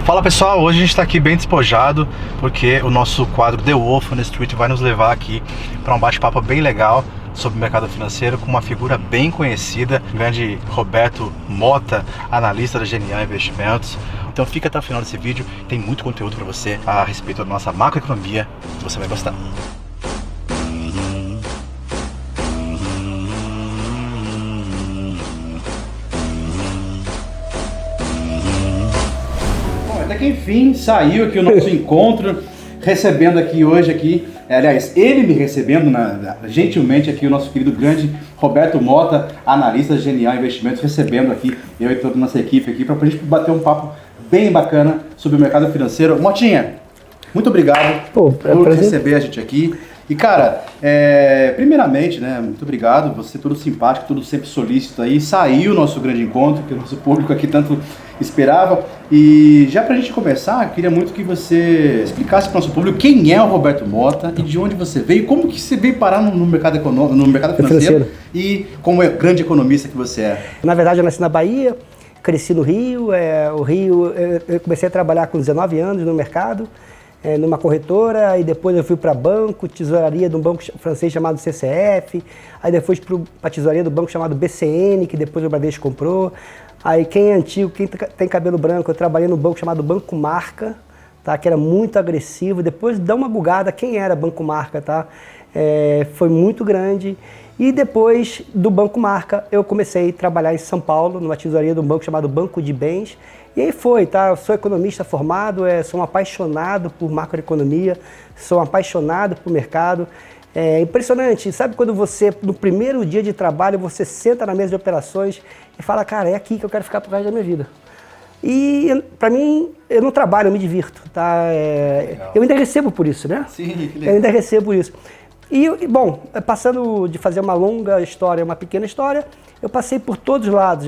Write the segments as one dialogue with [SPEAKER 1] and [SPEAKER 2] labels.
[SPEAKER 1] Fala pessoal, hoje a gente está aqui bem despojado porque o nosso quadro The Wolf on the Street vai nos levar aqui para um bate-papo bem legal sobre o mercado financeiro com uma figura bem conhecida, o grande Roberto Mota, analista da Genial Investimentos. Então fica até o final desse vídeo, tem muito conteúdo para você a respeito da nossa macroeconomia que você vai gostar. Até que enfim saiu aqui o nosso encontro, recebendo aqui hoje, aliás, ele me recebendo gentilmente aqui o nosso querido grande Roberto Mota, analista da Genial Investimentos, recebendo aqui eu e toda a nossa equipe aqui para a gente bater um papo bem bacana sobre o mercado financeiro. Motinha, muito obrigado por receber a gente aqui. E cara, primeiramente, né, muito obrigado, você tudo simpático, tudo sempre solícito aí, saiu o nosso grande encontro, que o nosso público aqui tanto esperava. E já pra gente começar, queria muito que você explicasse para o nosso público quem é o Roberto Mota e de onde você veio, como que você veio parar no mercado econômico, no mercado financeiro e como é grande economista que você é.
[SPEAKER 2] Na verdade, eu nasci na Bahia, cresci no Rio, eu comecei a trabalhar com 19 anos no mercado, numa corretora, e depois eu fui para banco, tesouraria de um banco francês chamado CCF, aí depois para a tesouraria do banco chamado BCN, que depois o Bradesco comprou. Aí quem é antigo, quem tem cabelo branco, eu trabalhei no banco chamado Banco Marca, tá? Que era muito agressivo. Depois dá uma bugada, quem era Banco Marca, tá? Foi muito grande. E depois do Banco Marca, eu comecei a trabalhar em São Paulo, numa tesouraria de um banco chamado Banco de Bens. E aí foi, tá? Eu sou economista formado, sou um apaixonado por macroeconomia, sou um apaixonado por mercado. É impressionante, sabe quando você, no primeiro dia de trabalho, você senta na mesa de operações e fala, cara, é aqui que eu quero ficar pro resto da minha vida. E pra mim, eu não trabalho, eu me divirto, tá? Eu ainda recebo por isso, né?
[SPEAKER 1] Sim, que legal.
[SPEAKER 2] Eu ainda recebo por isso. E, bom, passando de fazer uma longa história, uma pequena história, eu passei por todos os lados.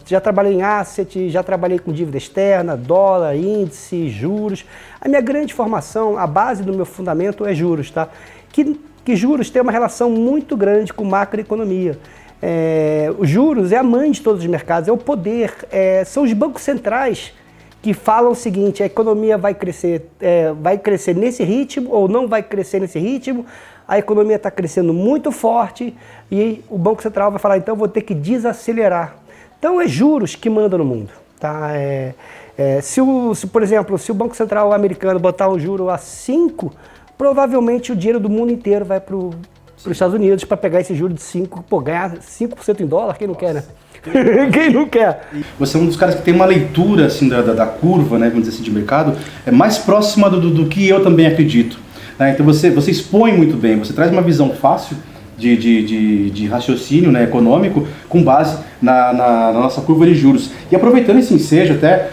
[SPEAKER 2] Já trabalhei em asset, já trabalhei com dívida externa, dólar, índice, juros. A minha grande formação, a base do meu fundamento é juros, tá? Que juros tem uma relação muito grande com macroeconomia. Os juros é a mãe de todos os mercados, é o poder, são os bancos centrais que falam o seguinte: a economia vai crescer nesse ritmo ou não vai crescer nesse ritmo, a economia está crescendo muito forte e o Banco Central vai falar, então eu vou ter que desacelerar. Então é juros que mandam no mundo. Tá? Por exemplo, se o Banco Central americano botar um juro a 5, provavelmente o dinheiro do mundo inteiro vai para os Estados Unidos para pegar esse juro de 5, ganhar 5% em dólar, quem não quer, né? Quem não quer?
[SPEAKER 1] Você é um dos caras que tem uma leitura assim, da curva, né, vamos dizer assim, de mercado, mais próxima do que eu também acredito. Né? Então você expõe muito bem, você traz uma visão fácil de raciocínio, né, econômico com base na nossa curva de juros. E aproveitando esse ensejo, até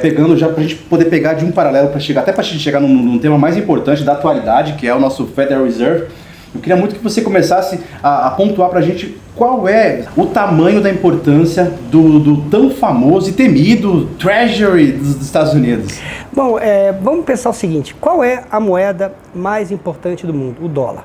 [SPEAKER 1] pegando já para a gente poder pegar de um paralelo para chegar num tema mais importante da atualidade, que é o nosso Federal Reserve, eu queria muito que você começasse a pontuar para a gente qual é o tamanho da importância do tão famoso e temido Treasury dos Estados Unidos.
[SPEAKER 2] Bom, vamos pensar o seguinte: qual é a moeda mais importante do mundo? O dólar.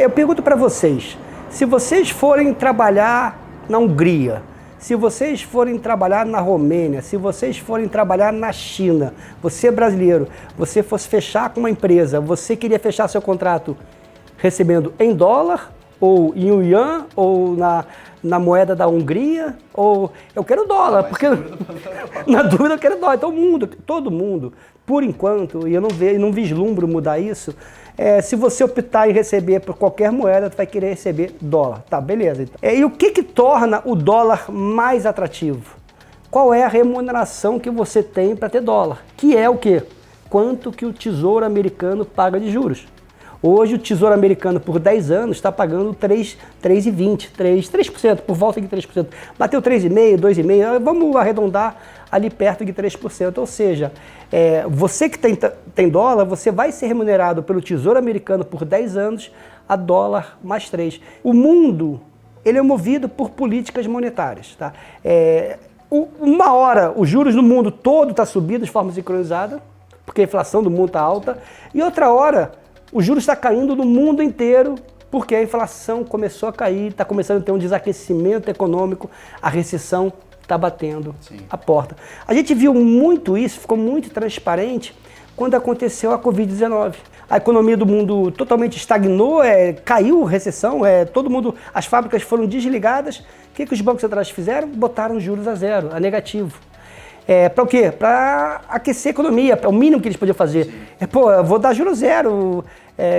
[SPEAKER 2] Eu pergunto para vocês, se vocês forem trabalhar na Hungria, se vocês forem trabalhar na Romênia, se vocês forem trabalhar na China, você é brasileiro, você fosse fechar com uma empresa, você queria fechar seu contrato recebendo em dólar, ou em yuan, ou na moeda da Hungria, ou eu quero dólar, porque na dúvida eu quero dólar. Então todo mundo, por enquanto, e eu não vislumbro mudar isso, se você optar em receber por qualquer moeda, você vai querer receber dólar. Tá, beleza. Então. E o que torna o dólar mais atrativo? Qual é a remuneração que você tem para ter dólar? Que é o quê? Quanto que o Tesouro Americano paga de juros? Hoje o Tesouro Americano por 10 anos está pagando 3,20%, 3%, por volta de 3%. Bateu 3,5%, 2,5%, vamos arredondar ali perto de 3%. Ou seja, você que tem dólar, você vai ser remunerado pelo Tesouro Americano por 10 anos a dólar mais 3%. O mundo, ele é movido por políticas monetárias. Tá? Uma hora os juros no mundo todo está subindo de forma sincronizada, porque a inflação do mundo está alta, e outra hora o juros está caindo no mundo inteiro porque a inflação começou a cair, está começando a ter um desaquecimento econômico, a recessão está batendo a porta. A gente viu muito isso, ficou muito transparente quando aconteceu a Covid-19. A economia do mundo totalmente estagnou, caiu recessão, todo mundo, as fábricas foram desligadas. O que os bancos centrais fizeram? Botaram juros a zero, a negativo. Para o quê? Para aquecer a economia, é o mínimo que eles podiam fazer. Eu vou dar juros zero.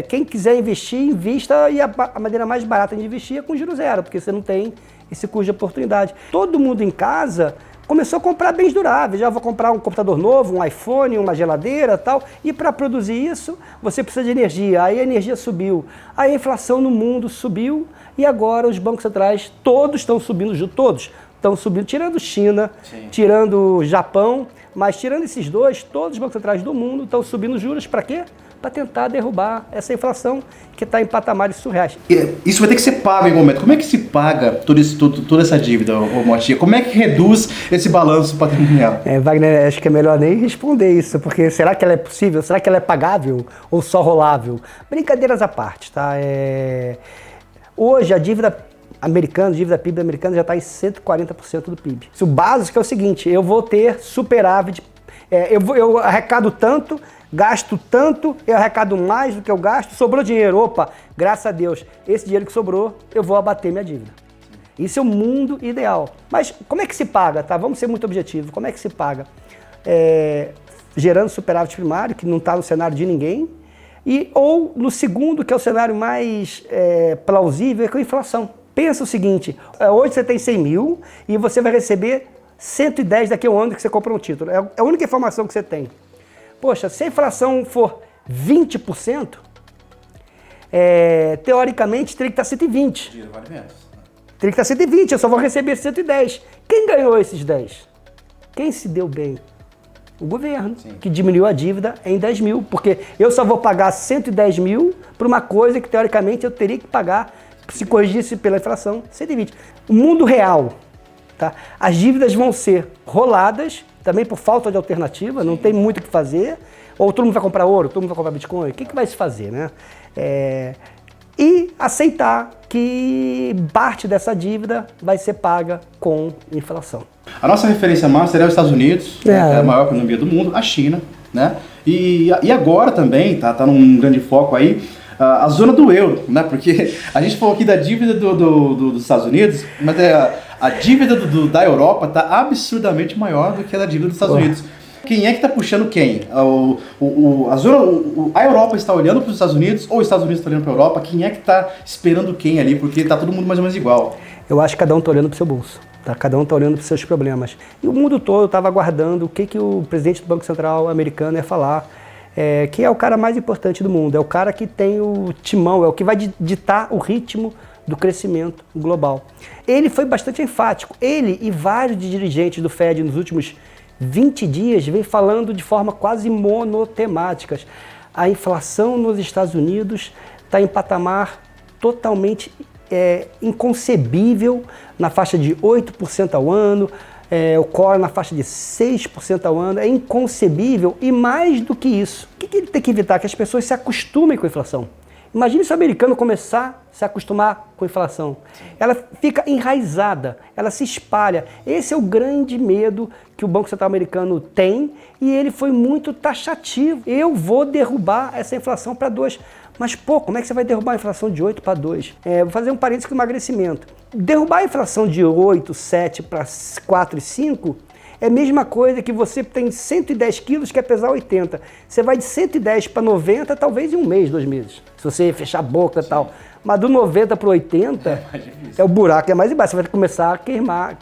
[SPEAKER 2] Quem quiser investir, invista, e a maneira mais barata de investir é com juros zero, porque você não tem esse custo de oportunidade. Todo mundo em casa começou a comprar bens duráveis. Já vou comprar um computador novo, um iPhone, uma geladeira, tal. E para produzir isso, você precisa de energia. Aí a energia subiu. Aí a inflação no mundo subiu. E agora os bancos centrais todos estão subindo juros. Todos estão subindo, tirando China, tirando Japão. Mas tirando esses dois, todos os bancos centrais do mundo estão subindo juros para quê? Para tentar derrubar essa inflação que está em patamares surreais.
[SPEAKER 1] Isso vai ter que ser pago em algum momento. Como é que se paga toda essa dívida, Motinha? Como é que reduz esse balanço patrimonial?
[SPEAKER 2] Wagner, acho que é melhor nem responder isso, porque será que ela é possível? Será que ela é pagável ou só rolável? Brincadeiras à parte, tá? Hoje a dívida PIB americana já está em 140% do PIB. O básico é o seguinte, eu vou ter superávit, eu arrecado tanto, gasto tanto, eu arrecado mais do que eu gasto, sobrou dinheiro. Opa, graças a Deus, esse dinheiro que sobrou, eu vou abater minha dívida. Isso é o mundo ideal. Mas como é que se paga, tá? Vamos ser muito objetivos. Como é que se paga? Gerando superávit primário, que não está no cenário de ninguém, ou no segundo, que é o cenário mais plausível, é com a inflação. Pensa o seguinte, hoje você tem 100 mil e você vai receber 110 daqui a um ano que você comprou um título. É a única informação que você tem. Poxa, se a inflação for 20%, teoricamente teria que estar 120.
[SPEAKER 1] Dinheiro vale menos.
[SPEAKER 2] Teria que estar 120, eu só vou receber 110. Quem ganhou esses 10? Quem se deu bem? O governo, que diminuiu a dívida em 10 mil. Porque eu só vou pagar 110 mil por uma coisa que teoricamente eu teria que pagar, se corrigisse pela inflação, 120. O mundo real, tá? As dívidas vão ser roladas, também por falta de alternativa, não tem muito o que fazer. Ou todo mundo vai comprar ouro, todo mundo vai comprar Bitcoin, o que vai se fazer, né? E aceitar que parte dessa dívida vai ser paga com inflação.
[SPEAKER 1] A nossa referência máxima é os Estados Unidos, que é a maior economia do mundo, a China, né? E agora também, tá num grande foco aí, a zona do euro, né? Porque a gente falou aqui da dívida dos Estados Unidos, mas a dívida da Europa está absurdamente maior do que a da dívida dos Estados Unidos. Quem é que está puxando quem? A Europa está olhando para os Estados Unidos ou os Estados Unidos estão olhando para a Europa? Quem é que está esperando quem ali? Porque está todo mundo mais ou menos igual.
[SPEAKER 2] Eu acho que cada um está olhando para o seu bolso. Tá? Cada um está olhando para os seus problemas. E o mundo todo estava aguardando o que o presidente do Banco Central americano ia falar. Que é o cara mais importante do mundo, é o cara que tem o timão, é o que vai ditar o ritmo do crescimento global. Ele foi bastante enfático. Ele e vários dirigentes do Fed nos últimos 20 dias vem falando de forma quase monotemática. A inflação nos Estados Unidos está em patamar totalmente inconcebível, na faixa de 8% ao ano, o core na faixa de 6% ao ano, é inconcebível. E mais do que isso, o que ele tem que evitar? Que as pessoas se acostumem com a inflação. Imagine se o americano começar a se acostumar com a inflação. Ela fica enraizada, ela se espalha. Esse é o grande medo que o Banco Central americano tem e ele foi muito taxativo. Eu vou derrubar essa inflação para 2%. Mas, como é que você vai derrubar a inflação de 8 para 2? Vou fazer um parênteses com o emagrecimento. Derrubar a inflação de 8, 7 para 4 e 5 é a mesma coisa que você tem 110 quilos que quer pesar 80. Você vai de 110 para 90, talvez em um mês, 2 meses. Se você fechar a boca e tal. Mas do 90 para 80, o buraco é mais embaixo. Você vai começar a queimar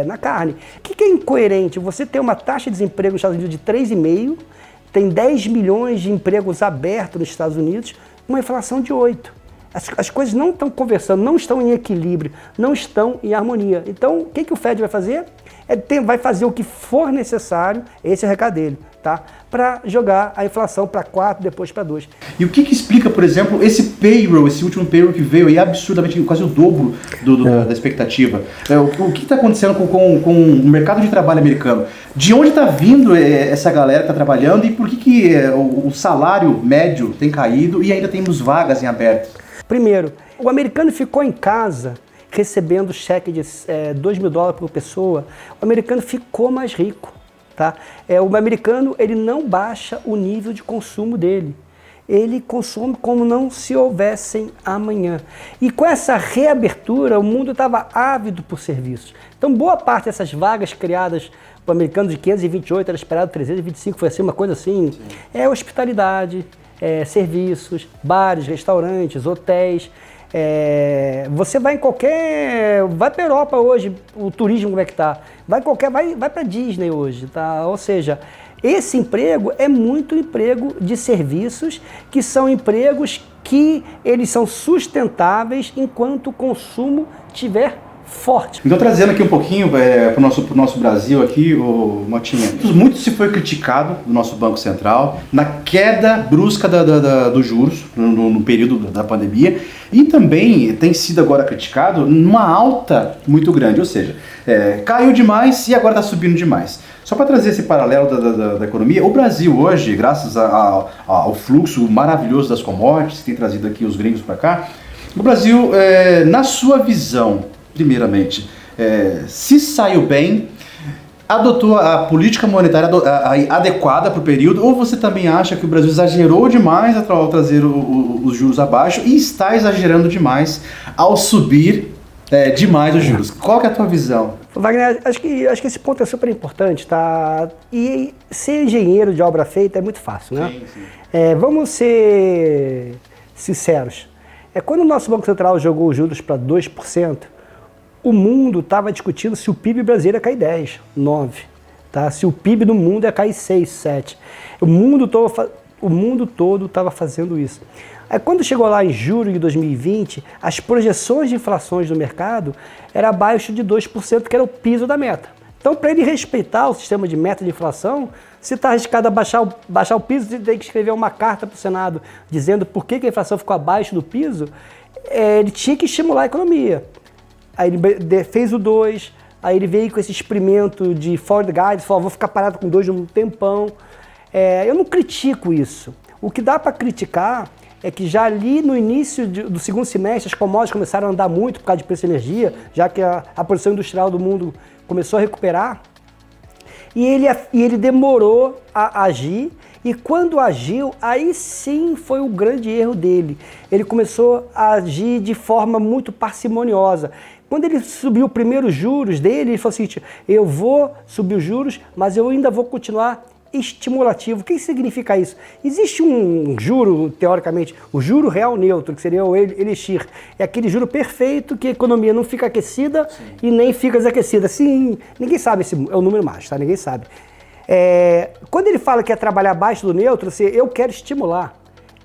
[SPEAKER 2] na carne. O que é incoerente? Você tem uma taxa de desemprego nos Estados Unidos de 3,5%, tem 10 milhões de empregos abertos nos Estados Unidos, uma inflação de 8%. As coisas não estão conversando, não estão em equilíbrio, não estão em harmonia. Então, o que o Fed vai fazer? Vai fazer o que for necessário, esse é o recado dele, tá? Para jogar a inflação para 4, depois para 2.
[SPEAKER 1] E o que explica, por exemplo, esse payroll, esse último payroll que veio aí absurdamente, quase o dobro da expectativa? O que está acontecendo com o mercado de trabalho americano? De onde está vindo essa galera que está trabalhando e por que o salário médio tem caído e ainda temos vagas em aberto?
[SPEAKER 2] Primeiro, o americano ficou em casa recebendo cheque de $2.000 por pessoa, o americano ficou mais rico. Tá? O americano ele não baixa o nível de consumo dele. Ele consome como não se houvessem amanhã. E com essa reabertura, o mundo estava ávido por serviços. Então, boa parte dessas vagas criadas para o americano de 528, era esperado 325, foi assim, uma coisa assim. Sim. É hospitalidade, serviços, bares, restaurantes, hotéis. Você vai em qualquer... Vai para a Europa hoje, o turismo como é que está? Vai para Disney hoje, tá? Ou seja, esse emprego é muito emprego de serviços, que são empregos que eles são sustentáveis enquanto o consumo estiver forte.
[SPEAKER 1] Então, trazendo aqui um pouquinho para o nosso Brasil aqui, Motinha, muito se foi criticado do nosso Banco Central na queda brusca dos juros no período da pandemia, e também tem sido agora criticado numa alta muito grande, ou seja, caiu demais e agora está subindo demais. Só para trazer esse paralelo da economia, o Brasil hoje, graças ao fluxo maravilhoso das commodities que tem trazido aqui os gringos para cá, o Brasil, na sua visão, primeiramente, se saiu bem, adotou a política monetária adequada para o período, ou você também acha que o Brasil exagerou demais ao trazer os juros abaixo e está exagerando demais ao subir demais os juros? Qual que é a tua visão?
[SPEAKER 2] Wagner, acho que esse ponto é super importante, tá? E ser engenheiro de obra feita é muito fácil, né?
[SPEAKER 1] Sim, sim.
[SPEAKER 2] Vamos ser sinceros. Quando o nosso Banco Central jogou os juros para 2%, o mundo estava discutindo se o PIB brasileiro ia cair 10, 9, tá? Se o PIB do mundo ia cair 6, 7. O mundo todo estava fazendo isso. Aí, quando chegou lá em julho de 2020, as projeções de inflações do mercado eram abaixo de 2%, que era o piso da meta. Então, para ele respeitar o sistema de meta de inflação, se está arriscado a baixar o piso, ele tem que escrever uma carta para o Senado dizendo por que a inflação ficou abaixo do piso, ele tinha que estimular a economia. Aí ele fez o 2, aí ele veio com esse experimento de forward guidance, falou, vou ficar parado com 2 um tempão. Eu não critico isso. O que dá para criticar é que já ali no início do segundo semestre as commodities começaram a andar muito por causa de preço de energia, já que a produção industrial do mundo começou a recuperar, e ele demorou a agir, e quando agiu, aí sim foi o grande erro dele. Ele começou a agir de forma muito parcimoniosa. Quando ele subiu os primeiros juros dele, ele falou assim, eu vou subir os juros, mas eu ainda vou continuar estimulativo. O que significa isso? Existe um juro, teoricamente, o juro real neutro, que seria o Elixir. É aquele juro perfeito que a economia não fica aquecida e nem fica desaquecida. Assim, ninguém sabe, esse é o número mágico, tá? Ninguém sabe. Quando ele fala que é trabalhar abaixo do neutro, assim, eu quero estimular.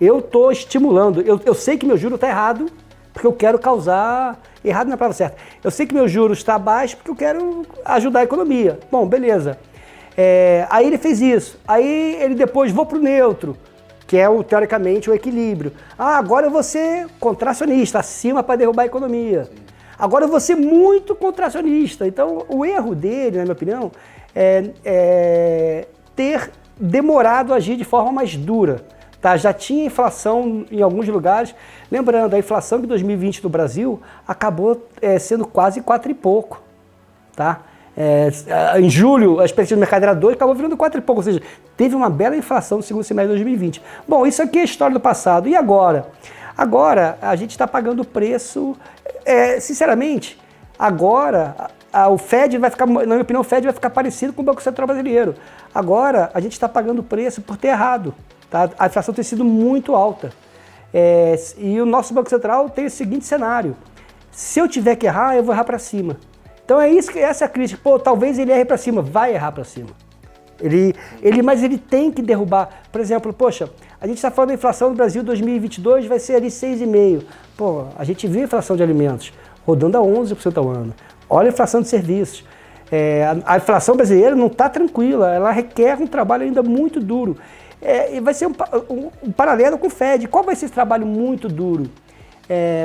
[SPEAKER 2] Eu estou estimulando. Eu sei que meu juro está errado, porque eu quero causar... Errado não é a palavra certa. Eu sei que meu juro está baixo, porque eu quero ajudar a economia. Bom, beleza. Aí ele fez isso. Aí ele depois vou para o neutro, que é teoricamente o equilíbrio. Agora eu vou ser contracionista, acima para derrubar a economia. Sim. Agora eu vou ser muito contracionista. Então o erro dele, na minha opinião, é ter demorado a agir de forma mais dura. Tá? Já tinha inflação em alguns lugares. Lembrando, a inflação de 2020 no Brasil acabou sendo quase 4 e pouco. Tá? Em julho, a expectativa do mercado era 2, acabou virando 4 e pouco, ou seja, teve uma bela inflação no segundo semestre de 2020. Bom, isso aqui é a história do passado. E agora? Agora, a gente está pagando o preço, sinceramente, agora o Fed vai ficar, na minha opinião, o Fed vai ficar parecido com o Banco Central brasileiro. Agora, a gente está pagando o preço por ter errado. Tá? A inflação tem sido muito alta. E o nosso Banco Central tem o seguinte cenário. Se eu tiver que errar, eu vou errar para cima. Então essa é a crítica. Pô, talvez ele erre para cima, vai errar para cima. Mas ele tem que derrubar. Por exemplo, poxa, a gente está falando da inflação no Brasil 2022, vai ser ali 6,5%. Pô, a gente viu a inflação de alimentos rodando a 11% ao ano. Olha a inflação de serviços. A inflação brasileira não está tranquila, ela requer um trabalho ainda muito duro. E vai ser um paralelo com o Fed. Qual vai ser esse trabalho muito duro?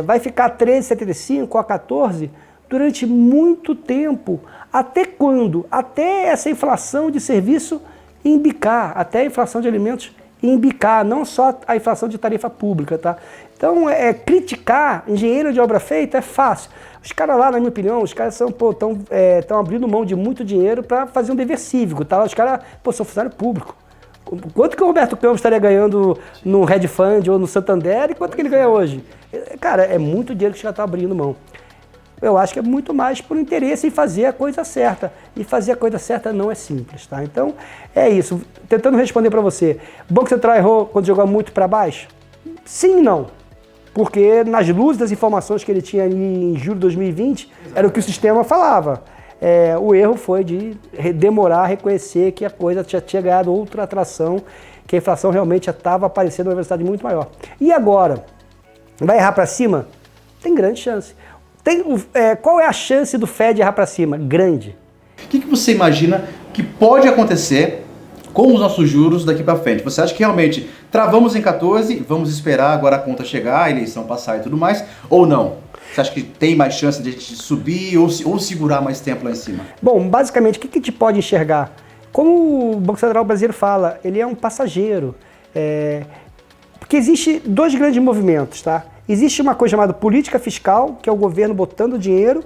[SPEAKER 2] Vai ficar 13,75 a 14 durante muito tempo. Até quando? Até essa inflação de serviço embicar, até a inflação de alimentos e embicar não só a inflação de tarifa pública, tá? Então, criticar engenheiro de obra feita é fácil. Os caras lá, na minha opinião, os caras estão abrindo mão de muito dinheiro para fazer um dever cívico, tá? Os caras, são funcionário público. Quanto que o Roberto Campos estaria ganhando no Red Fund ou no Santander e quanto que ele ganha hoje? Cara, é muito dinheiro que os caras estão abrindo mão. Eu acho que é muito mais por interesse em fazer a coisa certa. E fazer a coisa certa não é simples, tá? Então, é isso. Tentando responder para você. O Banco Central errou quando jogou muito para baixo? Sim e não. Porque nas luzes das informações que ele tinha em julho de 2020, era o que o sistema falava. O erro foi de demorar a reconhecer que a coisa já tinha ganhado outra atração, que a inflação realmente já estava aparecendo a uma velocidade muito maior. E agora? Vai errar para cima? Tem grande chance. Qual é a chance do Fed errar para cima? Grande.
[SPEAKER 1] O que você imagina que pode acontecer com os nossos juros daqui para frente? Você acha que realmente travamos em 14, vamos esperar agora a conta chegar, a eleição passar e tudo mais, ou não? Você acha que tem mais chance de a gente subir ou segurar mais tempo lá em cima?
[SPEAKER 2] Bom, basicamente, o que a gente pode enxergar? Como o Banco Central brasileiro fala, ele é um passageiro. Porque existe dois grandes movimentos, tá? Existe uma coisa chamada política fiscal, que é o governo botando dinheiro,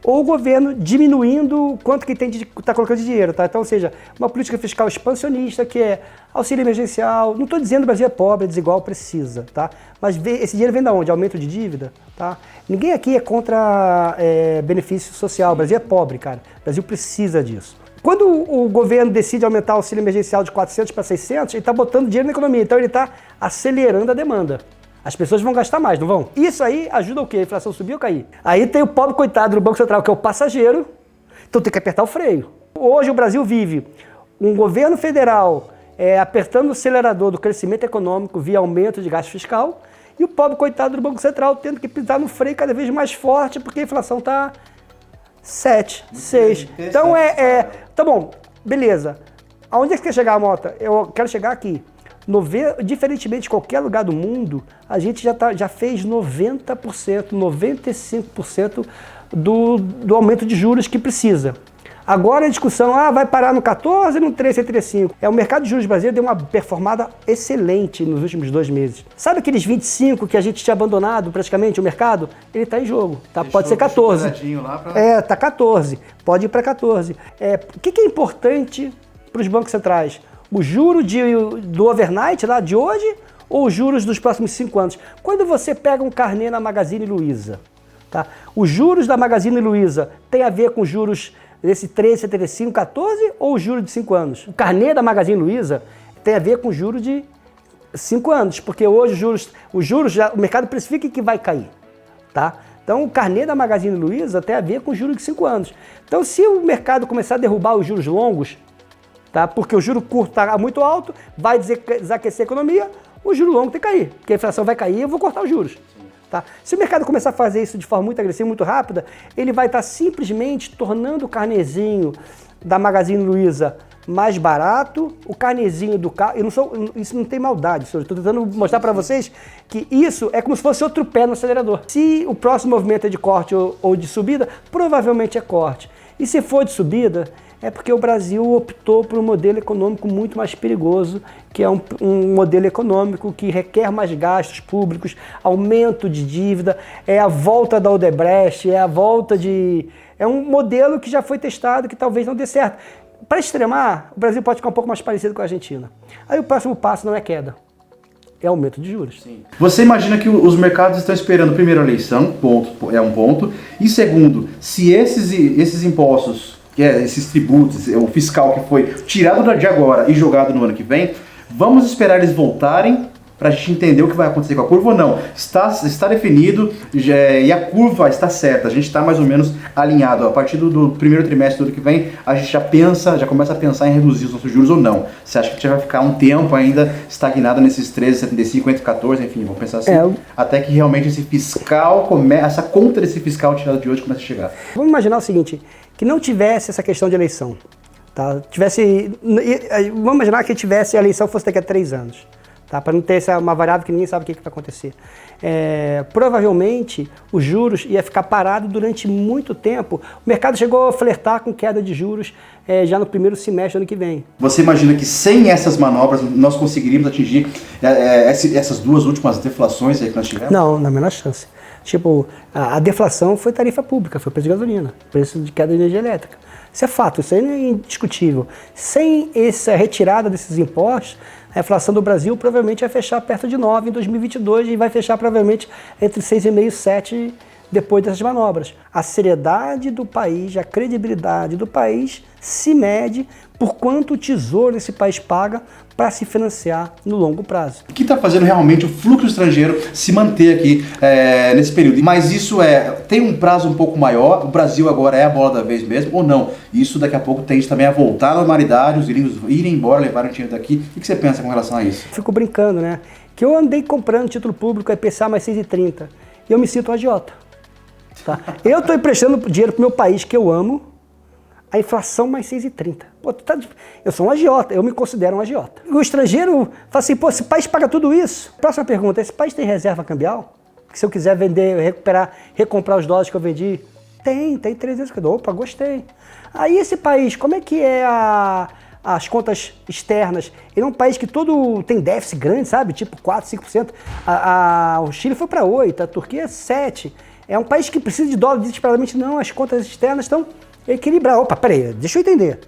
[SPEAKER 2] ou o governo diminuindo o quanto que tem de estar colocando de dinheiro, tá? Então, ou seja, uma política fiscal expansionista, que é auxílio emergencial. Não estou dizendo que o Brasil é pobre, é desigual, precisa, tá? Mas esse dinheiro vem de onde? Aumento de dívida, tá? Ninguém aqui é contra benefício social. O Brasil é pobre, cara. O Brasil precisa disso. Quando o governo decide aumentar o auxílio emergencial de 400 para 600, ele está botando dinheiro na economia. Então, ele está acelerando a demanda. As pessoas vão gastar mais, não vão? Isso aí ajuda o quê? A inflação subir ou cair? Aí tem o pobre coitado do Banco Central, que é o passageiro, então tem que apertar o freio. Hoje o Brasil vive um governo federal apertando o acelerador do crescimento econômico via aumento de gasto fiscal e o pobre coitado do Banco Central tendo que pisar no freio cada vez mais forte porque a inflação está 7, 6. Então tá bom, beleza. Aonde é que você quer chegar, Mota? Eu quero chegar aqui. Diferentemente de qualquer lugar do mundo, a gente já fez 90%, 95% do aumento de juros que precisa. Agora a discussão, vai parar no 14 e no 13,35. O mercado de juros brasileiro deu uma performada excelente nos últimos 2 meses. Sabe aqueles 25 que a gente tinha abandonado praticamente o mercado? Ele está em jogo, tá? Pode ser 14. Tá 14, pode ir para 14. O que é importante para os bancos centrais? O juro do overnight lá de hoje ou os juros dos próximos 5 anos? Quando você pega um carnê na Magazine Luiza, tá? Os juros da Magazine Luiza tem a ver com os juros desse 13,75, 14 ou o juro de 5 anos? O carnê da Magazine Luiza tem a ver com o juro de 5 anos, porque hoje os juros o mercado precifica que vai cair, tá? Então o carnê da Magazine Luiza tem a ver com o juro de 5 anos. Então se o mercado começar a derrubar os juros longos, tá? Porque o juro curto está muito alto, vai desaquecer a economia, o juro longo tem que cair, porque a inflação vai cair e eu vou cortar os juros. Tá? Se o mercado começar a fazer isso de forma muito agressiva, muito rápida, ele vai estar simplesmente tornando o carnezinho da Magazine Luiza mais barato, o carnezinho do carro. Isso não tem maldade, estou tentando mostrar para vocês que isso é como se fosse outro pé no acelerador. Se o próximo movimento é de corte ou de subida, provavelmente é corte. E se for de subida, é porque o Brasil optou por um modelo econômico muito mais perigoso, que é um modelo econômico que requer mais gastos públicos, aumento de dívida, é a volta da Odebrecht, é um modelo que já foi testado, que talvez não dê certo. Para extremar, o Brasil pode ficar um pouco mais parecido com a Argentina. Aí o próximo passo não é queda, é aumento de juros. Sim.
[SPEAKER 1] Você imagina que os mercados estão esperando, primeiro, a eleição, é um ponto, e segundo, se esses impostos, esses tributos, o fiscal que foi tirado de agora e jogado no ano que vem, vamos esperar eles voltarem para a gente entender o que vai acontecer com a curva ou não. Está definido e a curva está certa, a gente está mais ou menos alinhado. A partir do primeiro trimestre do ano que vem, a gente já começa a pensar em reduzir os nossos juros ou não. Você acha que a gente vai ficar um tempo ainda estagnado nesses 13,75, entre 14, enfim, vamos pensar assim, até que realmente esse fiscal, essa conta desse fiscal tirado de hoje comece a chegar.
[SPEAKER 2] Vamos imaginar o seguinte, que não tivesse essa questão de eleição, tá? Vamos imaginar que a eleição fosse daqui a 3 anos. tá? Para não ter uma variável que ninguém sabe o que vai acontecer. Provavelmente os juros ia ficar parado durante muito tempo. O mercado chegou a flertar com queda de juros já no primeiro semestre do ano que vem.
[SPEAKER 1] Você imagina que sem essas manobras nós conseguiríamos atingir essas duas últimas deflações aí que nós tivemos?
[SPEAKER 2] Não, na menor chance. Tipo, a deflação foi tarifa pública, foi preço de gasolina, preço de queda de energia elétrica. Isso é fato, isso aí não é indiscutível. Sem essa retirada desses impostos, a inflação do Brasil provavelmente vai fechar perto de 9 em 2022 e vai fechar provavelmente entre 6,5 e 7 depois dessas manobras. A seriedade do país, a credibilidade do país se mede por quanto o tesouro desse país paga para se financiar no longo prazo.
[SPEAKER 1] O que está fazendo realmente o fluxo estrangeiro se manter aqui nesse período? Mas isso tem um prazo um pouco maior, o Brasil agora é a bola da vez mesmo, ou não? Isso daqui a pouco tende também a voltar à normalidade, os gringos irem embora, levarem o dinheiro daqui. O que você pensa com relação a isso?
[SPEAKER 2] Fico brincando, né? Que eu andei comprando título público IPCA mais 6,30 e eu me sinto um agiota. Tá? Eu estou emprestando dinheiro para o meu país que eu amo, a inflação mais 6,30. Pô, eu sou um agiota, eu me considero um agiota. O estrangeiro fala assim, pô, esse país paga tudo isso? Próxima pergunta, esse país tem reserva cambial? Se eu quiser vender, recomprar os dólares que eu vendi? Tem 300. Opa, gostei. Aí esse país, como é que é as contas externas? Ele é um país que todo tem déficit grande, sabe? Tipo 4, 5%. O Chile foi para 8%, a Turquia é 7%. É um país que precisa de dólar desesperadamente. Não, as contas externas estão equilibradas. Opa, peraí, deixa eu entender.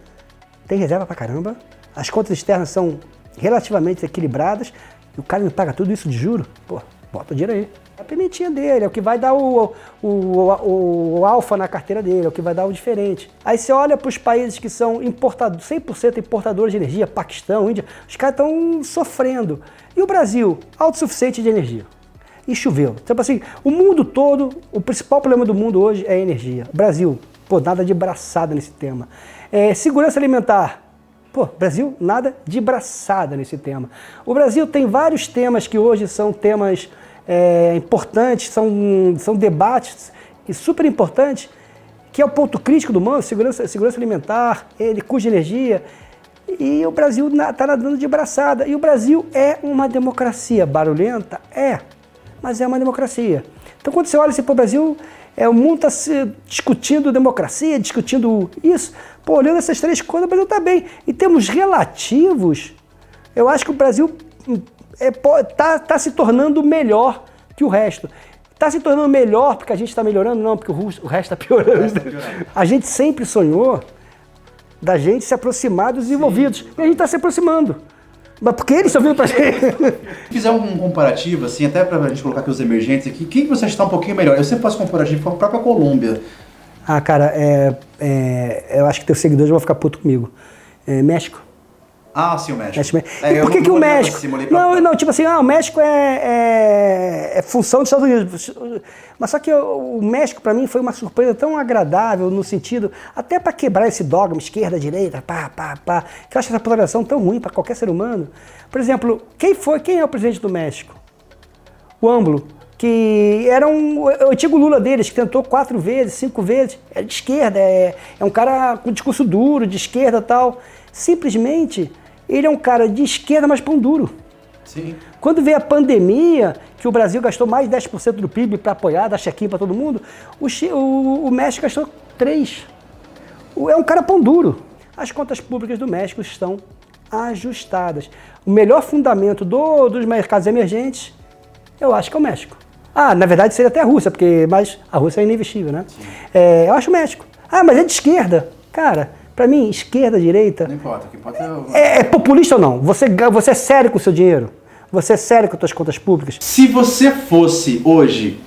[SPEAKER 2] Tem reserva pra caramba, as contas externas são relativamente equilibradas e o cara me paga tudo isso de juro? Pô, bota o dinheiro aí. É a pimentinha dele, é o que vai dar o alfa na carteira dele, é o que vai dar o diferente. Aí você olha para os países que são 100% importadores de energia, Paquistão, Índia, os caras estão sofrendo. E o Brasil, autossuficiente de energia. E choveu. Então, assim, o mundo todo, o principal problema do mundo hoje é a energia. Brasil, pô, nada de braçada nesse tema. Segurança alimentar. Pô, Brasil, nada de braçada nesse tema. O Brasil tem vários temas que hoje são temas importantes, são debates e super importantes, que é o ponto crítico do mundo, segurança alimentar, custo de energia. E o Brasil está nadando de braçada. E o Brasil é uma democracia barulhenta? Mas é uma democracia. Então, quando você olha assim para o Brasil, o mundo está se discutindo democracia, discutindo isso. Pô, olhando essas três coisas, o Brasil está bem. Em termos relativos, eu acho que o Brasil está se tornando melhor que o resto. Está se tornando melhor porque a gente está melhorando? Não, porque o resto está piorando. A gente sempre sonhou da gente se aproximar dos desenvolvidos. E a gente está se aproximando. Mas por que eles estão vindo pra gente?
[SPEAKER 1] Se fizer um comparativo, assim, até pra gente colocar aqui os emergentes aqui, quem que você acha que tá um pouquinho melhor? Eu sempre faço comparativo com a própria Colômbia.
[SPEAKER 2] Ah, cara, eu acho que teus seguidores vão ficar putos comigo. México.
[SPEAKER 1] Ah, sim, o México.
[SPEAKER 2] E por que o México? Não, tipo assim, o México é função dos Estados Unidos. Mas só que o México, para mim, foi uma surpresa tão agradável no sentido, até para quebrar esse dogma, esquerda, direita, que eu acho essa polarização tão ruim para qualquer ser humano. Por exemplo, quem é o presidente do México? O AMLO, que era o antigo Lula deles, que tentou 4 vezes, 5 vezes, é de esquerda, é um cara com discurso duro, de esquerda e tal. Simplesmente, ele é um cara de esquerda, mas pão duro.
[SPEAKER 1] Sim.
[SPEAKER 2] Quando veio a pandemia, que o Brasil gastou mais de 10% do PIB para apoiar, dar check-in para todo mundo, o México gastou 3%. É um cara pão duro. As contas públicas do México estão ajustadas. O melhor fundamento dos mercados emergentes, eu acho que é o México. Na verdade seria até a Rússia, mas a Rússia é ininvestível, né? Eu acho o México. Mas é de esquerda. Cara, pra mim, esquerda, direita...
[SPEAKER 1] Não importa, o que importa
[SPEAKER 2] é populista ou não? Você é sério com o seu dinheiro? Você é sério com as suas contas públicas?
[SPEAKER 1] Se você fosse hoje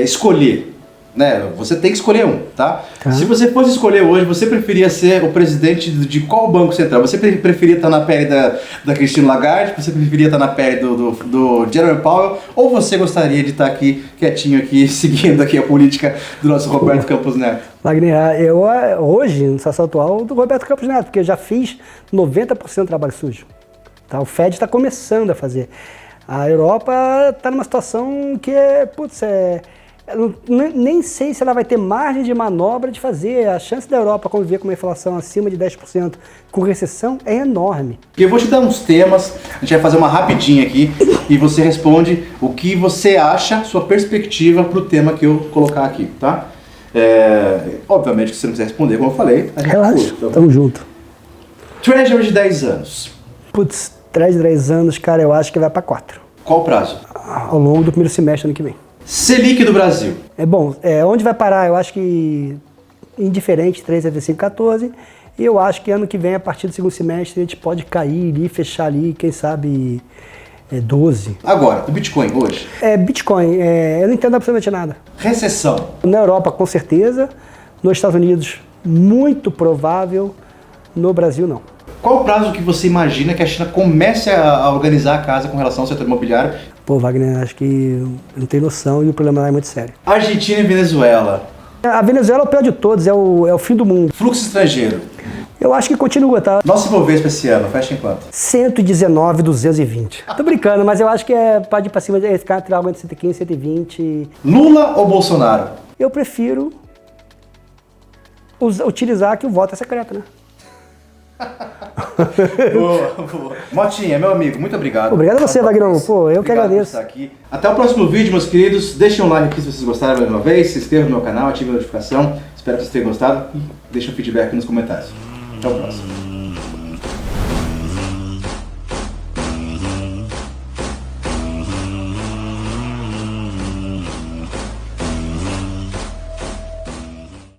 [SPEAKER 1] escolher, né? Você tem que escolher um, tá? Se você fosse escolher hoje, você preferia ser o presidente de qual banco central? Você preferia estar na pele da Christine Lagarde? Você preferia estar na pele do Jerome Powell? Ou você gostaria de estar aqui, quietinho aqui, seguindo aqui a política do nosso Roberto Campos Neto?
[SPEAKER 2] Wagner, eu hoje, no situação atual, do Roberto Campos Neto, porque eu já fiz 90% do trabalho sujo. Tá? O Fed está começando a fazer. A Europa está numa situação que Nem sei se ela vai ter margem de manobra de fazer. A chance da Europa conviver com uma inflação acima de 10% com recessão é enorme.
[SPEAKER 1] Eu vou te dar uns temas, a gente vai fazer uma rapidinha aqui e você responde o que você acha, sua perspectiva para o tema que eu colocar aqui, tá? Obviamente que se você não quiser responder, como eu falei, a gente
[SPEAKER 2] Relaxa,
[SPEAKER 1] tá
[SPEAKER 2] tamo junto.
[SPEAKER 1] Treasury de 10 anos.
[SPEAKER 2] Putz, 10 anos, cara, eu acho que vai para 4.
[SPEAKER 1] Qual o prazo?
[SPEAKER 2] Ao longo do primeiro semestre ano que vem.
[SPEAKER 1] Selic do Brasil.
[SPEAKER 2] Onde vai parar? Eu acho que indiferente, 3,5, 14. E eu acho que ano que vem, a partir do segundo semestre, a gente pode cair ali, fechar ali, quem sabe 12.
[SPEAKER 1] Agora, o Bitcoin hoje.
[SPEAKER 2] Bitcoin, eu não entendo absolutamente nada.
[SPEAKER 1] Recessão.
[SPEAKER 2] Na Europa, com certeza. Nos Estados Unidos, muito provável. No Brasil, não.
[SPEAKER 1] Qual o prazo que você imagina que a China comece a organizar a casa com relação ao setor imobiliário?
[SPEAKER 2] Pô, Wagner, acho que não tem noção e o problema lá é muito sério.
[SPEAKER 1] Argentina e Venezuela.
[SPEAKER 2] A Venezuela é o pior de todos, é o fim do mundo.
[SPEAKER 1] Fluxo estrangeiro.
[SPEAKER 2] Eu acho que continua, tá?
[SPEAKER 1] Nosso Ibovespa esse ano, fecha em quanto?
[SPEAKER 2] 119,220. Tô brincando, mas eu acho que pode ir pra cima, ficar entre algo entre 115 e 120.
[SPEAKER 1] Lula ou Bolsonaro?
[SPEAKER 2] Eu prefiro utilizar que o voto é secreto, né?
[SPEAKER 1] Boa. Motinha, meu amigo, muito obrigado.
[SPEAKER 2] Obrigado a você, Wagner. Pô, eu que agradeço.
[SPEAKER 1] Aqui. Até o próximo vídeo, meus queridos. Deixem um like aqui se vocês gostaram mais uma vez. Se inscrevam no meu canal, ativem a notificação. Espero que vocês tenham gostado e deixem um feedback nos comentários. Até o próximo.